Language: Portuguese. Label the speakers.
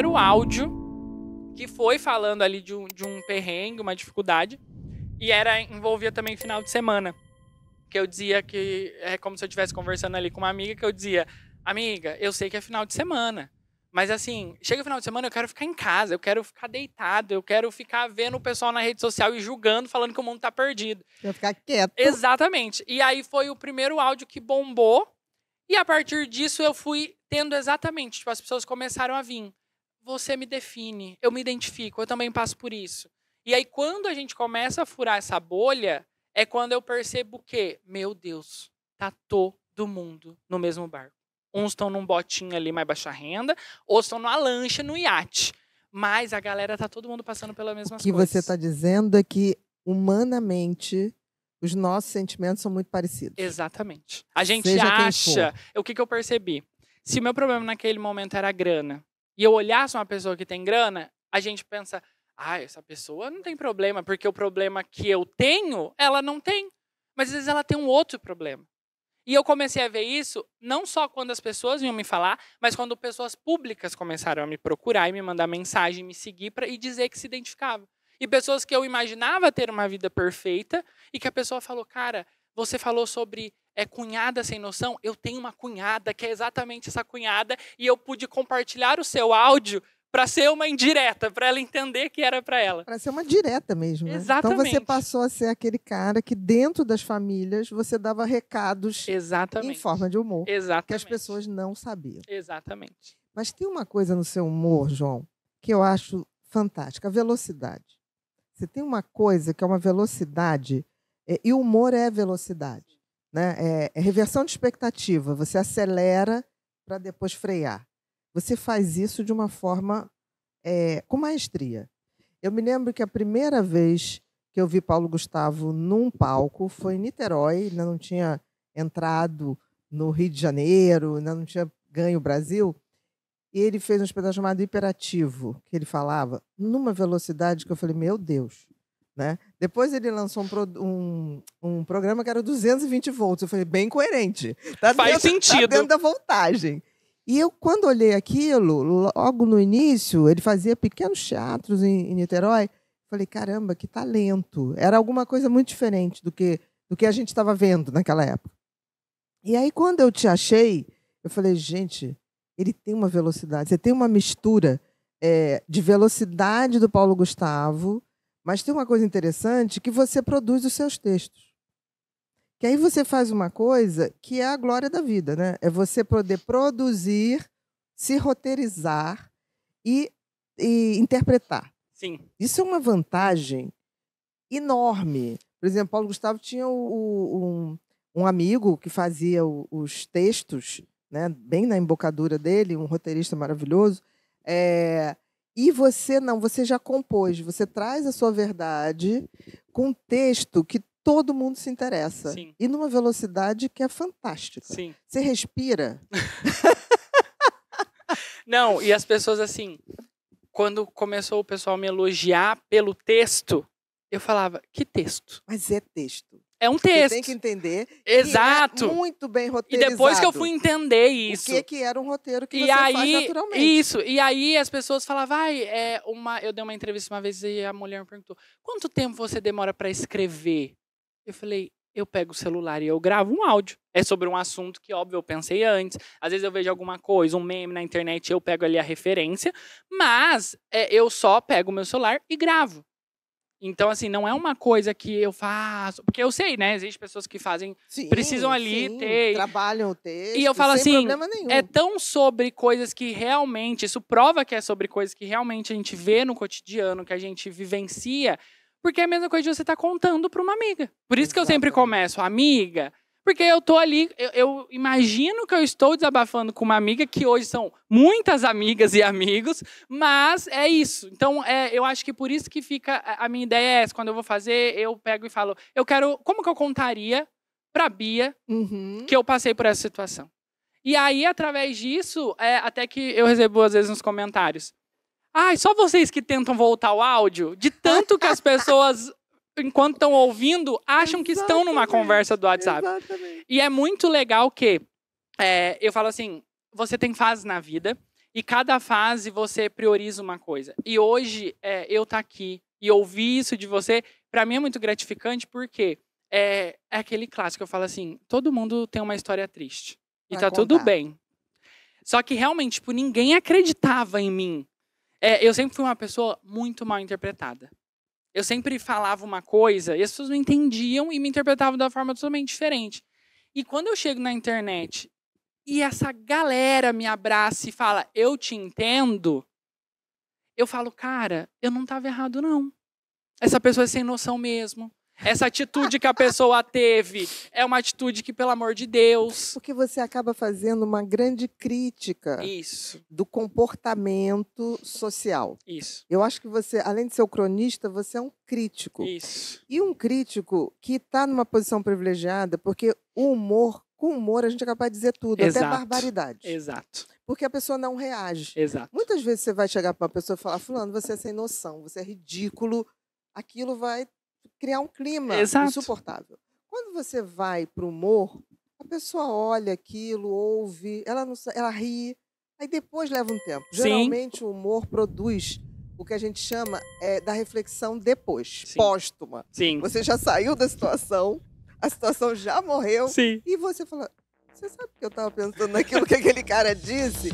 Speaker 1: primeiro áudio que foi falando ali de um perrengue, uma dificuldade. E envolvia também final de semana. Que eu dizia que é como se eu estivesse conversando ali com uma amiga, que eu dizia, amiga, eu sei que é final de semana. Mas assim, chega o final de semana, eu quero ficar em casa, eu quero ficar deitado, eu quero ficar vendo o pessoal na rede social e julgando, falando que o mundo tá perdido.
Speaker 2: Quero ficar quieto.
Speaker 1: Exatamente. E aí foi o primeiro áudio que bombou. E a partir disso eu fui tendo exatamente, tipo, as pessoas começaram a vir. Você me define, eu me identifico, eu também passo por isso. E aí quando a gente começa a furar essa bolha, é quando eu percebo que, meu Deus, tá todo mundo no mesmo barco. Uns estão num botinho ali mais baixa renda, outros estão numa lancha, no iate. Mas a galera tá todo mundo passando pelas mesmas coisas.
Speaker 2: O que você está dizendo é que, humanamente, os nossos sentimentos são muito parecidos.
Speaker 1: Exatamente. A gente
Speaker 2: Seja
Speaker 1: acha... O que eu percebi? Se o meu problema naquele momento era grana, e eu olhasse uma pessoa que tem grana, a gente pensa, essa pessoa não tem problema, porque o problema que eu tenho, ela não tem. Mas às vezes ela tem um outro problema. E eu comecei a ver isso não só quando as pessoas vinham me falar, mas quando pessoas públicas começaram a me procurar e me mandar mensagem, me seguir e dizer que se identificavam. E pessoas que eu imaginava ter uma vida perfeita e que a pessoa falou, cara, você falou sobre cunhada sem noção? Eu tenho uma cunhada que é exatamente essa cunhada e eu pude compartilhar o seu áudio para ser uma indireta, para ela entender que era para ela.
Speaker 2: Para ser uma direta mesmo, né?
Speaker 1: Exatamente.
Speaker 2: Então você passou a ser aquele cara que dentro das famílias você dava recados
Speaker 1: Exatamente.
Speaker 2: em forma de humor.
Speaker 1: Exatamente.
Speaker 2: Que as pessoas não sabiam.
Speaker 1: Exatamente.
Speaker 2: Mas tem uma coisa no seu humor, João, que eu acho fantástica, a velocidade. Você tem uma coisa que é uma velocidade, e o humor é velocidade, né? É reversão de expectativa, você acelera para depois frear. Você faz isso de uma forma com maestria. Eu me lembro que a primeira vez que eu vi Paulo Gustavo num palco foi em Niterói, ainda não tinha entrado no Rio de Janeiro, ainda não tinha ganho o Brasil, e ele fez um espetáculo chamado Hiperativo, que ele falava numa velocidade que eu falei, meu Deus. Né? Depois ele lançou um programa que era 220 volts, eu falei, bem coerente.
Speaker 1: Faz sentido.
Speaker 2: Tá dentro da voltagem. E eu, quando olhei aquilo, logo no início, ele fazia pequenos teatros em Niterói. Falei, caramba, que talento. Era alguma coisa muito diferente do que a gente estava vendo naquela época. E aí, quando eu te achei, eu falei, gente, ele tem uma velocidade. Você tem uma mistura de velocidade do Paulo Gustavo, mas tem uma coisa interessante, que você produz os seus textos. Que aí você faz uma coisa que é a glória da vida, né? É você poder produzir, se roteirizar e interpretar.
Speaker 1: Sim.
Speaker 2: Isso é uma vantagem enorme. Por exemplo, Paulo Gustavo tinha um amigo que fazia os textos, né? Bem na embocadura dele, um roteirista maravilhoso. E você já compôs, você traz a sua verdade com um texto que todo mundo se interessa.
Speaker 1: Sim.
Speaker 2: E numa velocidade que é fantástica.
Speaker 1: Sim.
Speaker 2: Você respira.
Speaker 1: Não, e as pessoas, assim, quando começou o pessoal a me elogiar pelo texto, eu falava, que texto?
Speaker 2: Mas é texto.
Speaker 1: É um texto.
Speaker 2: Você tem que entender.
Speaker 1: Exato.
Speaker 2: Que é muito bem
Speaker 1: E
Speaker 2: roteirizado.
Speaker 1: depois que eu fui entender isso.
Speaker 2: O que era um roteiro que você faz naturalmente.
Speaker 1: Isso. E aí as pessoas falavam, eu dei uma entrevista uma vez e a mulher me perguntou, quanto tempo você demora para escrever? Eu falei, eu pego o celular e eu gravo um áudio. É sobre um assunto que, óbvio, eu pensei antes. Às vezes eu vejo alguma coisa, um meme na internet, eu pego ali a referência. Mas eu só pego o meu celular e gravo. Então, assim, não é uma coisa que eu faço... Porque eu sei, né? Existem pessoas que fazem...
Speaker 2: Sim,
Speaker 1: precisam ali
Speaker 2: sim,
Speaker 1: ter...
Speaker 2: trabalham o texto,
Speaker 1: e eu falo
Speaker 2: sem
Speaker 1: assim,
Speaker 2: problema nenhum.
Speaker 1: é tão sobre coisas que realmente... Isso prova que é sobre coisas que realmente a gente vê no cotidiano, que a gente vivencia... Porque é a mesma coisa de você estar contando para uma amiga. Por isso que eu sempre começo, amiga... Porque eu tô ali, eu imagino que eu estou desabafando com uma amiga, que hoje são muitas amigas e amigos, mas é isso. Então, eu acho que por isso que fica, a minha ideia é essa, quando eu vou fazer, eu pego e falo, como que eu contaria pra Bia que eu passei por essa situação? E aí, através disso, até que eu recebo às vezes nos comentários, só vocês que tentam voltar o áudio, de tanto que as pessoas... enquanto estão ouvindo, acham que estão numa conversa do WhatsApp.
Speaker 2: Exatamente.
Speaker 1: E é muito legal que, eu falo assim, você tem fases na vida, E cada fase você prioriza uma coisa. E hoje, eu tá aqui e ouvir isso de você, pra mim é muito gratificante, porque é aquele clássico, eu falo assim, todo mundo tem uma história triste. E
Speaker 2: Pra
Speaker 1: tá tudo
Speaker 2: contar.
Speaker 1: bem. Só que realmente, tipo, ninguém acreditava em mim. Eu sempre fui uma pessoa muito mal interpretada. Eu sempre falava uma coisa e as pessoas não entendiam e me interpretavam de uma forma totalmente diferente. E quando eu chego na internet e essa galera me abraça e fala, eu te entendo, eu falo, cara, eu não estava errado, não. Essa pessoa é sem noção mesmo. Essa atitude que a pessoa teve é uma atitude que, pelo amor de Deus...
Speaker 2: Porque você acaba fazendo uma grande crítica
Speaker 1: Isso,
Speaker 2: do comportamento social.
Speaker 1: isso,
Speaker 2: Eu acho que você, além de ser o cronista, você é um crítico.
Speaker 1: isso.
Speaker 2: E um crítico que está numa posição privilegiada, porque o humor, com humor a gente é capaz de dizer tudo,
Speaker 1: Exato.
Speaker 2: até barbaridade.
Speaker 1: Exato,
Speaker 2: Porque a pessoa não reage.
Speaker 1: exato.
Speaker 2: Muitas vezes você vai chegar para uma pessoa e falar, fulano, você é sem noção, você é ridículo, aquilo vai criar um clima
Speaker 1: Exato.
Speaker 2: insuportável. Quando você vai para o humor, a pessoa olha aquilo, ouve, ela ri, aí depois leva um tempo.
Speaker 1: Sim.
Speaker 2: Geralmente o humor produz o que a gente chama da reflexão depois,
Speaker 1: Sim.
Speaker 2: póstuma.
Speaker 1: Sim.
Speaker 2: Você já saiu da situação, a situação já morreu,
Speaker 1: Sim.
Speaker 2: e você fala, você sabe que eu estava pensando naquilo que aquele cara disse?